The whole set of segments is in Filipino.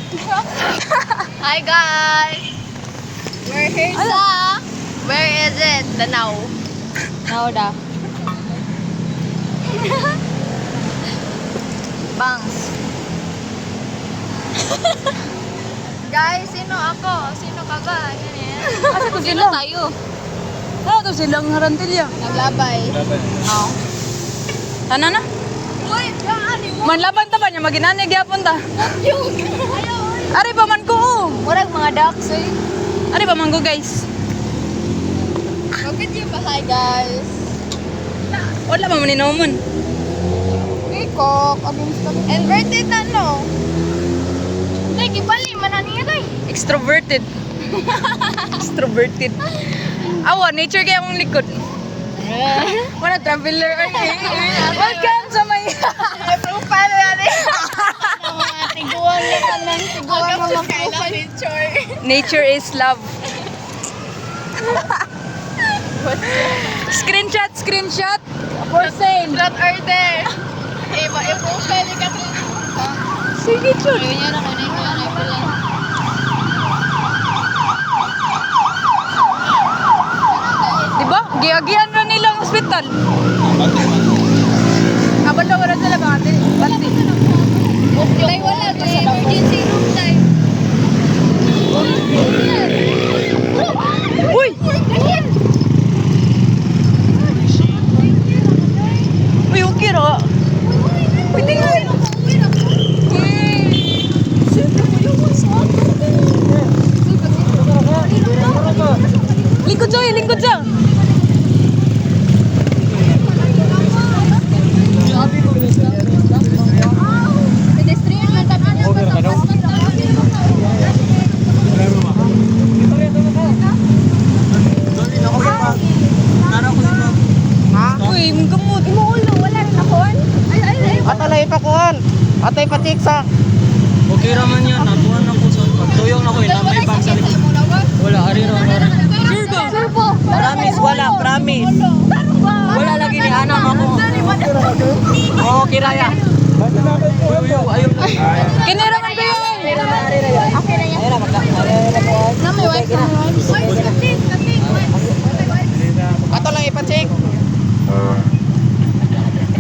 Hi guys! We're here sa... Where is it? Danau. Nauda. Bangs. Guys, sino ako? Sino ka ba? Ganyan. Asa to Sino sila? tayo? Ano to silang harantilya? Naglabay. Oo. Ano na? Uy, kaani mo. Manlaban ta ba niya? Maginani gyapon ta. Yung. Ayaw. Ari pa man ko. Murag mga ducks eh. Ari pa man ko guys. Mag-video pa. Hi guys. Wala man maninomon. Ikok. Inverted na no? Ay, gibali. Mananiya tayo. Extroverted. Extroverted. Awa, nature kaya akong likod. Wala, traveler. Welcome sa may... Profile na rin. Tiguan na ka lang. Tiguan mo mag-profile. Nature is love. Screenshot, screenshot. For sale. Flat order. I-profile ka. Sige, chut. Ayun yan ako. Naipulan pala. Diba? Giyagian na nilang hospital. Habang daw wala sila bangati. Bati. Tay, wala. Kasi emergency room tayo. Uy! Uy, okay ra. Uy, tingnan. Lingkod siya, lingkod siya. Pedestrian lang tabi niya. Uy, gamot. Imuulo, wala rin akon. Ay. Atalay pa kuhan. Atay pa tiksa. Okay raman yan, natuan ako sa pagtuyong ako, inamay bang sa likod. Wala, ari ra. Turbo. Promise, wala. Promise. Wala lagi ni Anang ako. Oo, kiraya. Ayun. Kinira man ba yun? Okay na yan. Na may wife na. Ato lang ipa-check.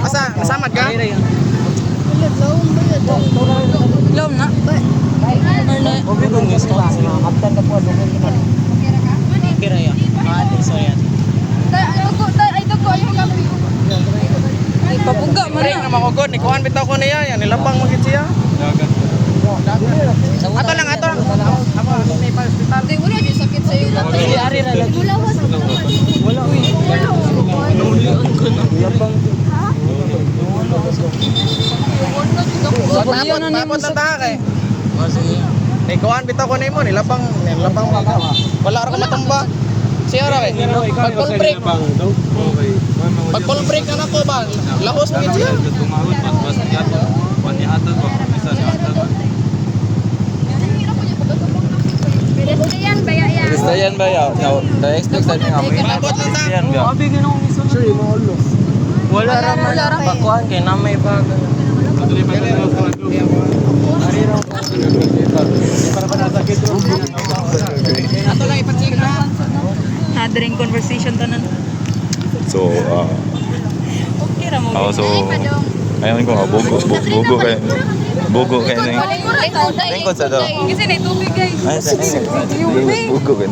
Asa, nasamad ka? Ari ra yan. Lom na. Obi ko gusto. Kira yan. Ate, sorry ate. Ay, papuga man Pre, nga makugod. Ni kuhan bitaw ko niya. Yan, nilabang magit siya. Ato lang, ato lang. Ako, ni pa hospital. Wala din sakit sa iyo. Ari ra lagi. Wala, uy. Nulian ko na. Tapos na tayo kay. Sige. Ni kuhan bitaw ko nimo. Nilabang magit. Wala ra ko matumba. Siya ra kay. Pag full break. Pag full break na nako ba? Lahos magit siya. Pedestrian ba yan? Pedestrian ba ya? Na-expect sa nga mo. Mabot lang ta. Pedestrian ba? Abi ginong iso. Sure, maulo. Wala raman. Pakuhan kay namay bag. Ato lang ipa-check na. Hadring conversation tanan. So, Okay ra mo. so, ayun ko nga, bugo kayo na Lingkod Lingkod sa daw. Kasi na tubig guys. Ay, sa bugo kayo.